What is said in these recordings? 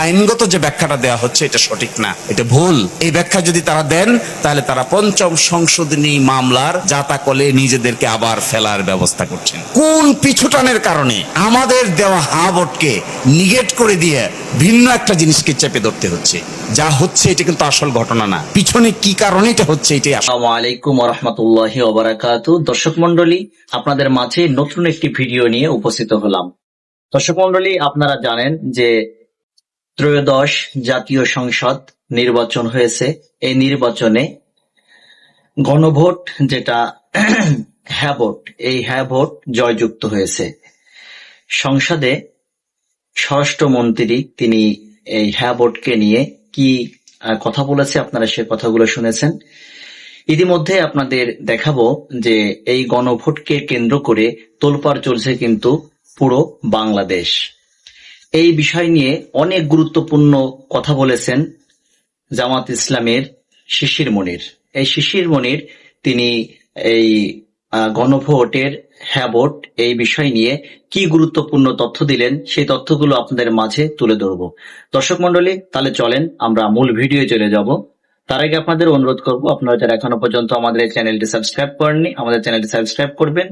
আইনগত যে ব্যাখ্যাটা দেওয়া হচ্ছে এটা সঠিক না, এটা ভুল। এই ব্যাখ্যা যদি তারা দেন তাহলে তারা পঞ্চম সংশোধনী মামলার জাতাকলে নিজেদেরকে আবার ফেলার ব্যবস্থা করছেন। কোন পিছুটানের কারণে আমাদের দেওয়া হাবটকে নিগেট করে দিয়ে ভিন্ন একটা জিনিসকে চেপে ধরতে হচ্ছে? যা হচ্ছে এটা কিন্তু আসল ঘটনা না, পিছনে কি কারণে এটা হচ্ছে এটাই। আসসালামু আলাইকুম ওয়া রাহমাতুল্লাহি ওয়া বারাকাতুহু। দর্শক মণ্ডলী, আপনাদের মাঝে নতুন একটি ভিডিও নিয়ে উপস্থিত হলাম। দর্শক মণ্ডলী, আপনারা জানেন যে ত্রয়োদশ জাতীয় সংসদ নির্বাচন হয়েছে। এই নির্বাচনে গণভোট, যেটা হ্যাঁ ভোট, এই হ্যাঁ ভোট জয়যুক্ত হয়েছে। সংসদে স্বরাষ্ট্রমন্ত্রী তিনি এই হ্যাঁ ভোটকে নিয়ে কি কথা বলেছে, আপনারা সে কথাগুলো শুনেছেন। ইতিমধ্যে আপনাদের দেখাবো যে এই গণভোটকে কেন্দ্র করে তোলপাড় চলছে কিন্তু পুরো বাংলাদেশ। এই বিষয় নিয়ে অনেক গুরুত্বপূর্ণ কথা বলেছেন জামাত ইসলামের শিশির মনির। এই শিশির মনির তিনি এই গণভোটের হ্যাঁ ভোট এই বিষয় নিয়ে কি গুরুত্বপূর্ণ তথ্য দিলেন, সেই তথ্যগুলো আপনাদের মাঝে তুলে ধরবো। দর্শক মণ্ডলী, তাহলে চলেন আমরা মূল ভিডিও চলে যাব। তার আগে আপনাদের অনুরোধ করব, আপনারা যারা এখনো পর্যন্ত আমাদের এই চ্যানেলটি সাবস্ক্রাইব করেননি, আমাদের চ্যানেলটি সাবস্ক্রাইব করবেন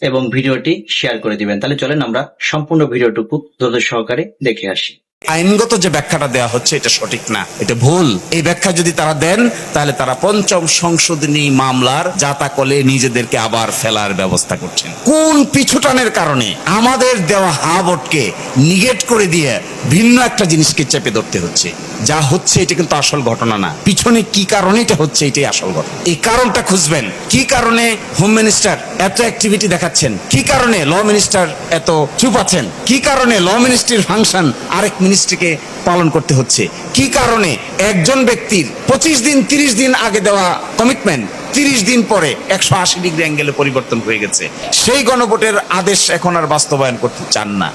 এবং ভিডিওটি শেয়ার করে দিবেন। তাহলে চলেন আমরা সম্পূর্ণ ভিডিওটুকু ধৈর্য সহকারে দেখে আসি। আইনগত যে ব্যাখ্যাটা দেওয়া হচ্ছে এটা সঠিক না, এটা ভুল। এই ব্যাখ্যা যদি তারা দেন তাহলে তারা পঞ্চম সংশোধনী মামলার জাতাকলে নিজেদেরকে আবার ফেলার ব্যবস্থা করছেন। কোন পিছুটানের কারণে আমাদের দেওয়া হাবটকে নিগেট করে দিয়ে ভিন্ন একটা জিনিসকে চেপে ধরতে হচ্ছে? যা হচ্ছে এটা কিন্তু আসল ঘটনা না, পিছনে কি কারণে এটা হচ্ছে এটাই আসল ঘটনা। এই কারণটা খুঁজবেন। কি কারণে হোম মিনিস্টার এত অ্যাক্টিভিটি দেখাচ্ছেন? কি কারণে ল মিনিস্টার এত চুপ আছেন? কি কারণে ল মিনিস্ট্রির ফাংশন আরেক মিনিস্ট্রিকে পালন করতে হচ্ছে? কি কারণে একজন ব্যক্তির 25 দিন 30 দিন আগে দেওয়া কমিটমেন্ট 30 দিন পরে 180 ডিগ্রি অ্যাঙ্গেলে পরিবর্তন হয়ে গেছে? সেই গণভোটের আদেশ এখন আর বাস্তবায়ন করতে চান না।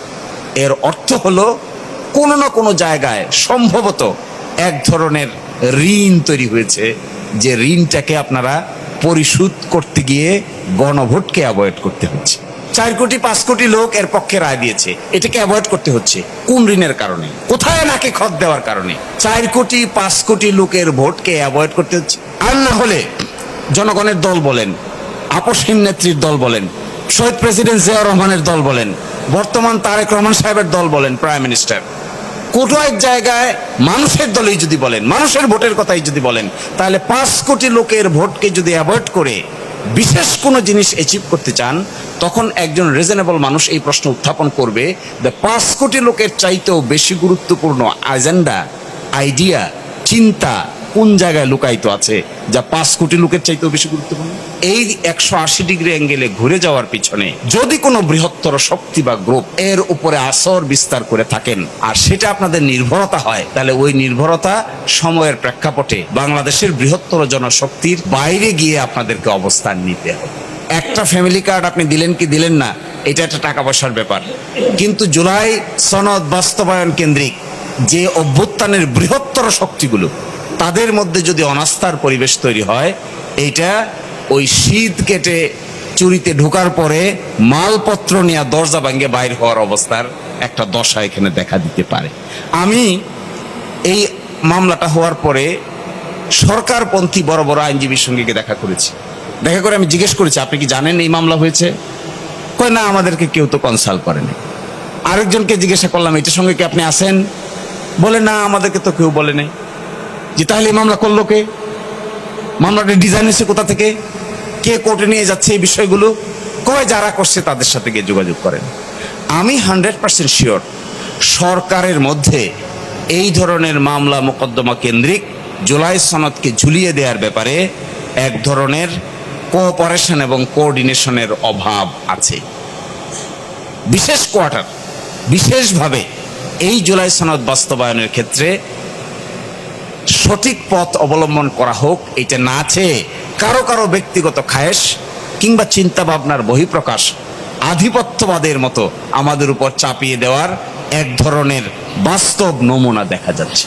এর অর্থ হলো কোনো না কোনো জায়গায় সম্ভবত এক ধরনের ঋণ তৈরি হয়েছে, যে ঋণটাকে আপনারা পরিশোধ করতে গিয়ে গণভোটকে অ্যাভয়েড করতে হচ্ছে। 4 কোটি 5 কোটি লোক এর পক্ষে রায় দিয়েছে, এটাকে অ্যাভয়েড করতে হচ্ছে কোন ঋণের কারণে? কোথায় নাকি খত দেওয়ার কারণে 4 কোটি 5 কোটি লোকের ভোটকে অ্যাভয়েড করতে হচ্ছে? আর না হলে জনগণের দল বলেন, আপসহীন নেত্রীর দল বলেন, শহীদ প্রেসিডেন্ট জিয়াউর রহমানের দল বলেন, বর্তমান তারেক রহমান সাহেবের দল বলেন, প্রাইম মিনিস্টার, কোথাও এক জায়গায় মানুষের দলেই যদি বলেন, মানুষের ভোটের কথাই যদি বলেন, তাহলে 5 কোটি লোকের ভোটকে যদি অ্যাভয়েড করে বিশেষ কোনো জিনিস অ্যাচিভ করতে চান, তখন একজন রিজনেবল মানুষ এই প্রশ্ন উত্থাপন করবে যে 5 কোটি লোকের চাইতেও বেশি গুরুত্বপূর্ণ এজেন্ডা, আইডিয়া, চিন্তা কোন জায়গায় লুকায়িত আছে যা 5 কোটি লোকের চাইতেও বেশি গুরুত্বপূর্ণ? এই 180 ডিগ্রি অ্যাঙ্গেলে ঘুরে যাওয়ার পিছনে যদি কোনো বৃহত্তর শক্তি বা গ্রুপ এর উপরে আসর বিস্তার করে থাকেন আর সেটা আপনাদের নির্ভরতা হয়, তাহলে ওই নির্ভরতা সময়ের প্রেক্ষাপটে বাংলাদেশের বৃহত্তর জনশক্তির বাইরে গিয়ে আপনাদেরকে অবস্থান নিতে হবে। একটা ফ্যামিলি কার্ড আপনি দিলেন কি দিলেন না, এটা একটা টাকা পয়সার ব্যাপার, কিন্তু জুলাই সনদ বাস্তবায়ন কেন্দ্রিক যে অভ্যুত্থানের বৃহত্তর শক্তিগুলো, তাদের মধ্যে যদি অনাস্থার পরিবেশ তৈরি হয়, এইটা ওই শীত কেটে চুরিতে ঢোকার পরে মালপত্র নিয়ে দরজা ভাঙে বাইর হওয়ার অবস্থার একটা দশা এখানে দেখা দিতে পারে। আমি এই মামলাটা হওয়ার পরে সরকারপন্থী বড় বড় আইনজীবীর সঙ্গে দেখা করেছি। দেখা করে আমি জিজ্ঞেস করেছি, আপনি কি জানেন এই মামলা হয়েছে? কয় না, আমাদেরকে কেউ তো কনসাল্ট করেনি। আরেকজনকে জিজ্ঞাসা করলাম, এটার সঙ্গে কি আপনি আছেন? বলে না, আমাদেরকে তো কেউ বলে নাই। যে তাহলে এই মামলা করলো কে? মামলাটা ডিজাইন হয়েছে কোথা থেকে? কে কোর্টে নিয়ে যাচ্ছে এই বিষয়গুলো? কয় যারা করছে তাদের সাথে গিয়ে যোগাযোগ করেন। আমি 100% শিওর সরকারের মধ্যে এই ধরনের মামলা মোকদ্দমা কেন্দ্রিক জুলাই সনদকে ঝুলিয়ে দেওয়ার ব্যাপারে এক ধরনের কোঅপারেশন এবং কোঅর্ডিনেশনের অভাব আছে। বিশেষ কোয়ার্টার বিশেষভাবে এই জুলাই সনদ বাস্তবায়নের ক্ষেত্রে সঠিক পথ অবলম্বন করা হোক, এটা না চেয়ে কারো কারো ব্যক্তিগত খায়েশ কিংবা চিন্তা ভাবনার বহিঃপ্রকাশ আধিপত্যবাদের মতো আমাদের উপর চাপিয়ে দেওয়ার এক ধরনের বাস্তব নমুনা দেখা যাচ্ছে।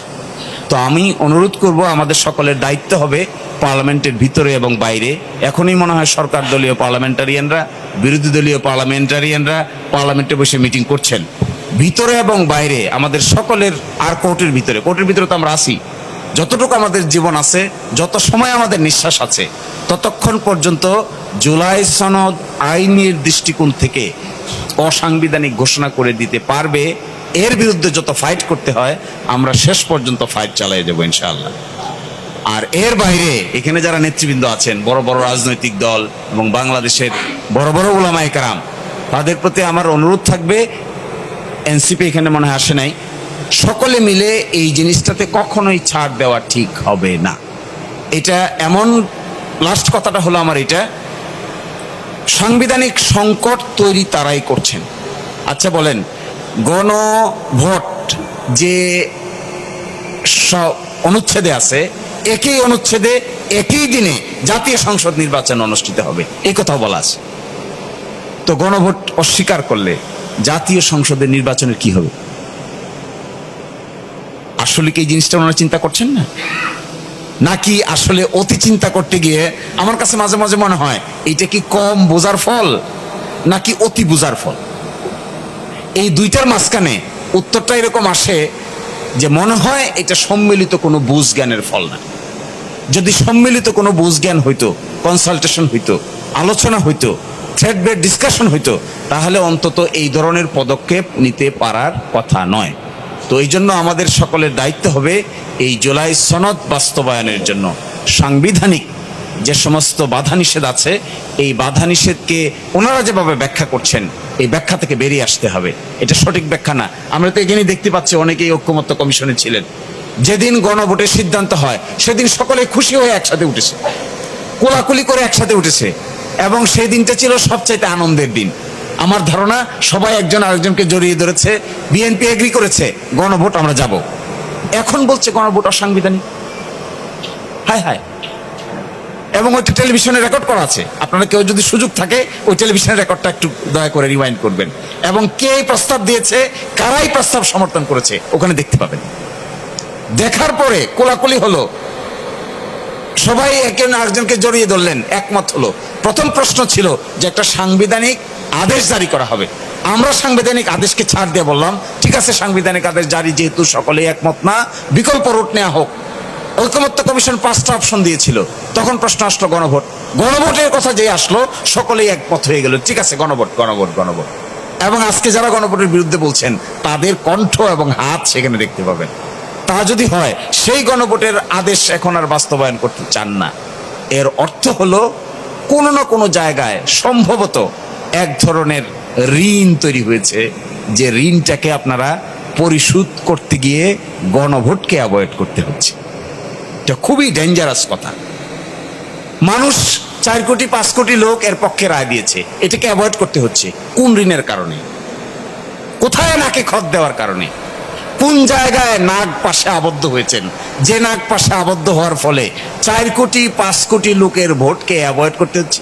তো আমি অনুরোধ করব, আমাদের সকলের দায়িত্ব হবে পার্লামেন্টের ভিতরে এবং বাইরে। এখনই মনে হয় সরকার দলীয় পার্লামেন্টারিয়ানরা, বিরোধী দলীয় পার্লামেন্টারিয়ানরা পার্লামেন্টে বসে মিটিং করছেন ভিতরে এবং বাইরে আমাদের সকলের, আর কোর্টের ভিতরে তো আমরা আছি, যতটুকু আমাদের জীবন আছে, যত সময় আমাদের নিঃশ্বাস আছে, ততক্ষণ পর্যন্ত জুলাই সনদ আইনের দৃষ্টিকোণ থেকে অসাংবিধানিক ঘোষণা করে দিতে পারবে। এর বিরুদ্ধে যত ফাইট করতে হয় আমরা শেষ পর্যন্ত ফাইট চালিয়ে যাবো ইনশাআল্লাহ। আর এর বাইরে এখানে যারা নেতৃবৃন্দ আছেন, বড় বড় রাজনৈতিক দল এবং বাংলাদেশের বড় বড় উলামায়ে কেরাম, তাদের প্রতি আমার অনুরোধ থাকবে, এনসিপি এখানে মনে হয় আসে নাই, সকলে মিলে এই জিনিসটাতে কখনোই ছাড় দেওয়া ঠিক হবে না। এটা এমন, লাস্ট কথাটা হলো আমার এটা, সাংবিধানিক সংকট তৈরি তারাই করছেন। আচ্ছা বলেন, গণভোট যে অনুচ্ছেদে আছে, একই অনুচ্ছেদে একই দিনে জাতীয় সংসদ নির্বাচন অনুষ্ঠিত হবে, এই কথাও বলা আছে। তো গণভোট অস্বীকার করলে জাতীয় সংসদের নির্বাচনের কি হবে? আসলে কি এই জিনিসটা ওনারা চিন্তা করছেন না, নাকি আসলে অতি চিন্তা করতে গিয়ে আমার কাছে মাঝে মাঝে মনে হয় এটা কি কম বোঝার ফল নাকি অতি বোঝার ফল? এই দুইটার মাঝখানে উত্তরটা এরকম আসে যে মনে হয় এটা সম্মিলিত কোনো বুঝ জ্ঞানের ফল না। যদি সম্মিলিত কোনো বুঝ জ্ঞান হইতো, কনসালটেশন হইতো, আলোচনা হইতো, থ্রেড বেড ডিসকাশন হইতো, তাহলে অন্তত এই ধরনের পদক্ষেপ নিতে পারার কথা নয়। তো এই জন্য আমাদের সকলের দায়িত্ব হবে এই জুলাই সনদ বাস্তবায়নের জন্য সাংবিধানিক যে সমস্ত বাধা নিষেধ আছে, এই বাধা নিষেধকে ওনারা যেভাবে ব্যাখ্যা করছেন, এই ব্যাখ্যা থেকে বেরিয়ে আসতে হবে। এটা সঠিক ব্যাখ্যা না। আমরা তো এখানে দেখতে পাচ্ছি অনেকেই ঐক্যমত্য কমিশনে ছিলেন, যেদিন গণভোটের সিদ্ধান্ত হয় সেদিন সকলে খুশি হয়ে একসাথে উঠেছে, কোলাকুলি করে একসাথে উঠেছে, এবং সেই দিনটা ছিল সবচাইতে আনন্দের দিন। আমার ধারণা সবাই একজন আরেকজনকে জড়িয়ে ধরেছে, বিএনপি এগ্রি করেছে গণভোট আমরা যাব। এখন বলছে গণভোট অসাংবিধানিক। হায় হায়। এবং ওইটা টেলিভিশনে রেকর্ড করা আছে, আপনারা কেউ যদি সুযোগ থাকে ওই টেলিভিশনের রেকর্ডটা একটু দয়া করে রিওয়াইন্ড করবেন, এবং কে এই প্রস্তাব দিয়েছে, কারাই প্রস্তাব সমর্থন করেছে ওখানে দেখতে পাবেন। দেখার পরে কোলাকুলি হলো, সবাই একে আরেকজনকে জড়িয়ে ধরলেন, একমত হলো। প্রথম প্রশ্ন ছিল যে একটা সাংবিধানিক আদেশ জারি করা হবে। আমরা সাংবিধানিক আদেশকে ছাড় দিয়ে বললাম ঠিক আছে, সাংবিধানিক আদেশ জারি যেহেতু সকলে একমত না, বিকল্প রুট নেওয়া হোক। ঐকমত্য কমিশন 5টা অপশন দিয়েছিল। তখন প্রশ্ন আসলো গণভোট। গণভোটের কথা যে আসলো সকলেই একমত হয়ে গেল, ঠিক আছে গণভোট গণভোট গণভোট। এবং আজকে যারা গণভোটের বিরুদ্ধে বলছেন তাদের কণ্ঠ এবং হাত সেখানে দেখতে পাবেন। তা যদি হয় সেই গণভোটের আদেশ এখন আর বাস্তবায়ন করতে চান না, এর অর্থ হলো কোনো না কোনো জায়গায় সম্ভবত এক ধরনের ঋণ তৈরি হয়েছে, যে ঋণটাকে আপনারা পরিশোধ করতে গিয়ে গণভোটকে অ্যাভয়েড করতে হচ্ছে। এটা খুবই ডেঞ্জারাস কথা। মানুষ 4 কোটি 5 কোটি লোক এর পক্ষে রায় দিয়েছে, এটাকে অ্যাভয়েড করতে হচ্ছে কোন ঋণের কারণে? কোথায় নাকে খত দেওয়ার কারণে? কোন জায়গায় নাক পাশে আবদ্ধ হয়েছেন, যে নাক পাশে আবদ্ধ হওয়ার ফলে 4 কোটি 5 কোটি লোকের ভোটকে অ্যাভয়েড করতে হচ্ছে?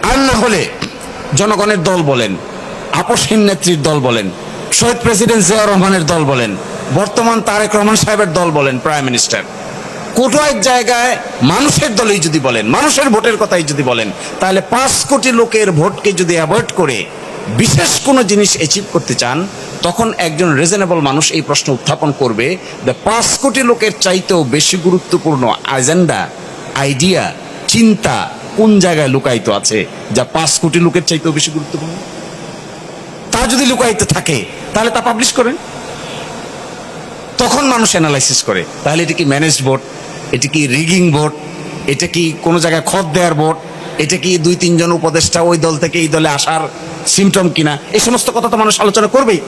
আর না হলে জনগণের দল বলেন, আপসহীন নেত্রীর দল বলেন, শহীদ প্রেসিডেন্ট জিয়াউর রহমানের দল বলেন, বর্তমান তারেক রহমান সাহেবের দল বলেন, প্রাইম মিনিস্টার, কোটো এক জায়গায় মানুষের দলেই যদি বলেন, মানুষের ভোটের কথাই যদি বলেন, তাহলে 5 কোটি লোকের ভোটকে যদি অ্যাভয়েড করে বিশেষ কোনো জিনিস অ্যাচিভ করতে চান, তখন একজন রিজনেবল মানুষ এই প্রশ্ন উত্থাপন করবে যে 5 কোটি লোকের চাইতেও বেশি গুরুত্বপূর্ণ এজেন্ডা, আইডিয়া, চিন্তা কোন জায়গায় লুকায়িত আছে যা 5 কোটি লোকের চাইতেও বেশি গুরুত্বপূর্ণ? তা যদি লুকায়িত থাকে তাহলে তা পাবলিশ করেন। তখন মানুষ অ্যানালাইসিস করে, তাহলে এটা কি ম্যানেজড ভোট, এটা কি রিগিং ভোট, এটা কি কোনো জায়গায় খত দেওয়ার ভোট, এটা কি 2-3 জন উপদেষ্টা ওই দল থেকে এই দলে আসার সিমটম কিনা, এই সমস্ত কথা তো মানুষ আলোচনা করবেই।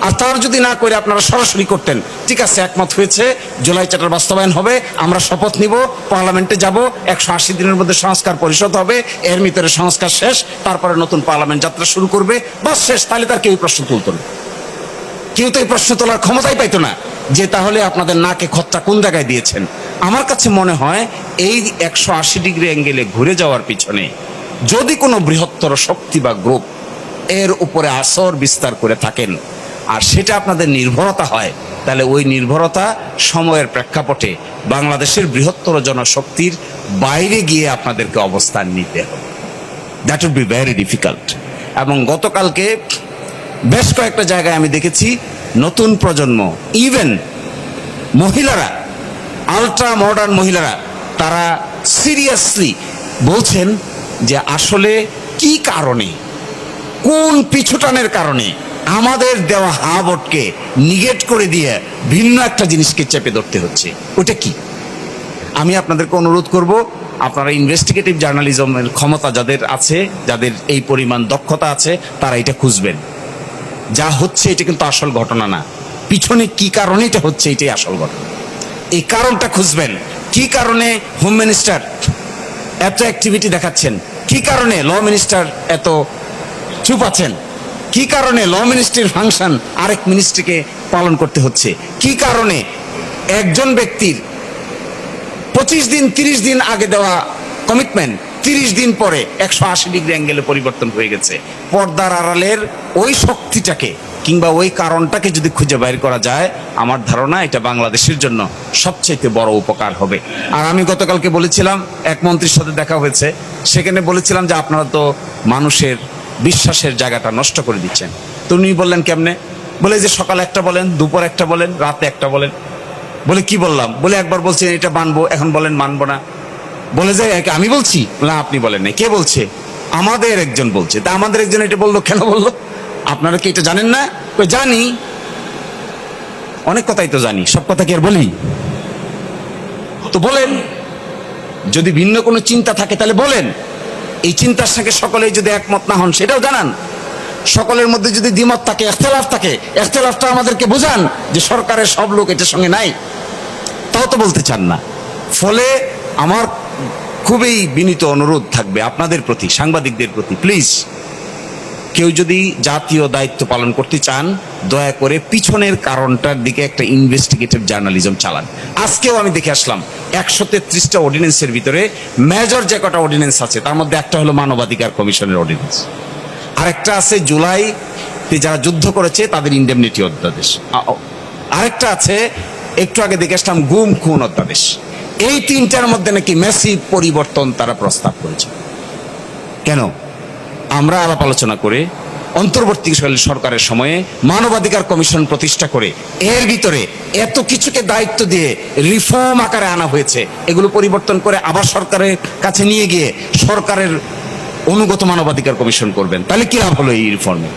আর তার যদি না করে আপনারা সরাসরি করতেন, ঠিক আছে একমত হয়েছে জুলাই চার্টার বাস্তবায়ন হবে, আমরা শপথ নিব, পার্লামেন্টে যাব, 180 দিনের মধ্যে সংস্কার পরিষদ হবে, এর ভিতরে সংস্কার শেষ, তারপরে নতুন পার্লামেন্ট যাত্রা শুরু করবে, বাস শেষ, তাহলে তার কেউ প্রশ্ন তুলত না। কেউ তো এই প্রশ্ন তোলার ক্ষমতাই পাইতো না যে তাহলে আপনাদের নাকে খতটা কোন জায়গায় দিয়েছেন। আমার কাছে মনে হয় এই 180 ডিগ্রি অ্যাঙ্গেলে ঘুরে যাওয়ার পিছনে যদি কোনো বৃহত্তর শক্তি বা গ্রুপ এর উপরে আসর বিস্তার করে থাকেন, আর সেটা আপনাদের নির্ভরতা হয়, তাহলে ওই নির্ভরতা সময়ের প্রেক্ষাপটে বাংলাদেশের বৃহত্তর জনশক্তির বাইরে গিয়ে আপনাদেরকে অবস্থান নিতে হবে। That would be very difficult. এবং গতকালকে বেশ কয়েকটা জায়গায় আমি দেখেছি নতুন প্রজন্ম, ইভেন মহিলারা, আলট্রা মডার্ন মহিলারা, তারা সিরিয়াসলি বলছেন যে আসলে কি কারণে, কোন পিছুটানের কারণে আমাদের দেওয়া হা ভোটকে নিগেট করে দিয়ে ভিন্ন একটা জিনিসকে চেপে ধরতে হচ্ছে, ওটা কি? আমি আপনাদেরকে অনুরোধ করব, আপনারা ইনভেস্টিগেটিভ জার্নালিজমের ক্ষমতা যাদের আছে, যাদের এই পরিমাণ দক্ষতা আছে, তারা এটা খুঁজবেন। যা হচ্ছে এটা কিন্তু আসল ঘটনা না, পিছনে কি কারণে এটা হচ্ছে এটাই আসল ঘটনা। এই কারণটা খুঁজবেন। কি কারণে হোম মিনিস্টার এত অ্যাক্টিভিটি দেখাচ্ছেন? কি কারণে ল মিনিস্টার এত চুপ আছেন? কি কারণে ল মিনিস্ট্রির ফাংশন আরেক মিনিস্ট্রিকে পালন করতে হচ্ছে? কি কারণে একজন ব্যক্তির 25 দিন 30 দিন আগে দেওয়া কমিটমেন্ট 30 দিন পরে 180 ডিগ্রি অ্যাঙ্গেলে পরিবর্তন হয়ে গেছে? পর্দার আড়ালের ওই শক্তিটাকে কিংবা ওই কারণটাকে যদি খুঁজে বাইর করা যায়, আমার ধারণা এটা বাংলাদেশের জন্য সবচেয়ে বড় উপকার হবে। আর আমি গতকালকে বলেছিলাম, এক মন্ত্রীর সাথে দেখা হয়েছে, সেখানে বলেছিলাম যে আপনারা তো মানুষের বিশ্বাসের জায়গাটা নষ্ট করে দিচ্ছেন। তো উনি বললেন কেমনে? বলে যে সকাল একটা বলেন, দুপুর একটা বলেন, রাতে একটা বলেন। বলে কি বললাম? বলে একবার বলছেন এটা মানবো, এখন বলেন মানবো না। বলে যে আমি বলছি না, আপনি বলেন না। কে বলছে? আমাদের একজন বলছে। তা আমাদের একজন এটা বললো, কেন বললো? আপনারা কি এটা জানেন না? জানি, অনেক কথাই তো জানি, সব কথা কি আর বলি? তো বলেন, যদি ভিন্ন কোনো চিন্তা থাকে তাহলে বলেন। এই চিন্তার সঙ্গে সকলেই যদি একমত না হন সেটাও জানান। সকলের মধ্যে যদি দ্বিমত থাকে, ইখতিলাফ থাকে, ইখতিলাফটা আমাদেরকে বোঝান যে সরকারের সব লোক এটার সঙ্গে নাই, তাও তো বলতে চান না। ফলে আমার খুবই বিনীত অনুরোধ থাকবে আপনাদের প্রতি, সাংবাদিকদের প্রতি, প্লিজ কেউ যদি জাতীয় দায়িত্ব পালন করতে চান, দয়া করে পিছনের কারণটার দিকে একটা ইনভেস্টিগেটিভ জার্নালিজম চালান। আজকেও আমি দেখে আসলাম 133টা অর্ডিন্যান্সের ভিতরে মেজর যে কটা অর্ডিন্যান্স আছে তার মধ্যে একটা হলো মানবাধিকার কমিশনের অর্ডিন্যান্স, আরেকটা আছে জুলাইতে যারা যুদ্ধ করেছে তাদের ইন্ডেমনিটি অধ্যাদেশ, আরেকটা আছে একটু আগে দেখে আসলাম গুম খুন অধ্যাদেশ। এই তিনটার মধ্যে নাকি ম্যাসিভ পরিবর্তন তারা প্রস্তাব করেছে। কেন? আমরা আলাপ আলোচনা করে অন্তর্বর্তীকালীন সরকারের সময়ে মানবাধিকার কমিশন প্রতিষ্ঠা করে এর ভিতরে এত কিছুকে দায়িত্ব দিয়ে রিফর্ম আকারে আনা হয়েছে। এগুলো পরিবর্তন করে আবার সরকারের কাছে নিয়ে গিয়ে সরকারের অনুগত মানবাধিকার কমিশন করবেন। তাহলে কি লাভ হলো এই রিফর্মে?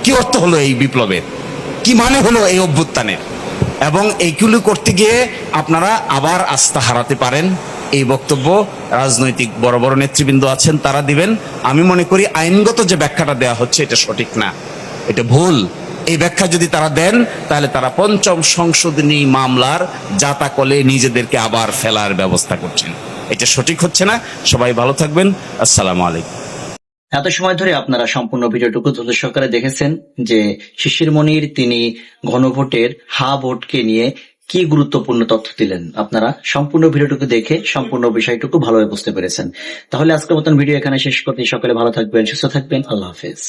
কি অর্থ হলো এই বিপ্লবের? কি মানে হলো এই অভ্যুত্থানের? এবং এইগুলো করতে গিয়ে আপনারা আবার আস্থা হারাতে পারেন। এই বক্তব্য রাজনৈতিক বড় বড় নেতৃবৃন্দ আছেন তারা দিবেন। আমি মনে করি আইনগত যে ব্যাখ্যাটা দেওয়া হচ্ছে এটা সঠিক না, এটা ভুল। এই ব্যাখ্যা যদি তারা দেন তাহলে তারা পঞ্চম সংশোধনী মামলার জাতাকলে নিজেদেরকে আবার ফেলার ব্যবস্থা করছেন। এটা সঠিক হচ্ছে না। সবাই ভালো থাকবেন। আসসালামু আলাইকুম। এত সময় ধরে আপনারা সম্পূর্ণ ভিডিওটুকু ধৈর্য সহকারে দেখেছেন যে শিশির মনির তিনি গণভোটের হা ভোটকে নিয়ে কি গুরুত্বপূর্ণ তথ্য দিলেন। আপনারা সম্পূর্ণ ভিডিওটুকু দেখে সম্পূর্ণ বিষয়টুকু ভালোভাবে বুঝতে পেরেছেন। তাহলে আজকের মতন ভিডিও এখানে শেষ করতে, সকলে ভালো থাকবেন, সুস্থ থাকবেন। আল্লাহ হাফেজ।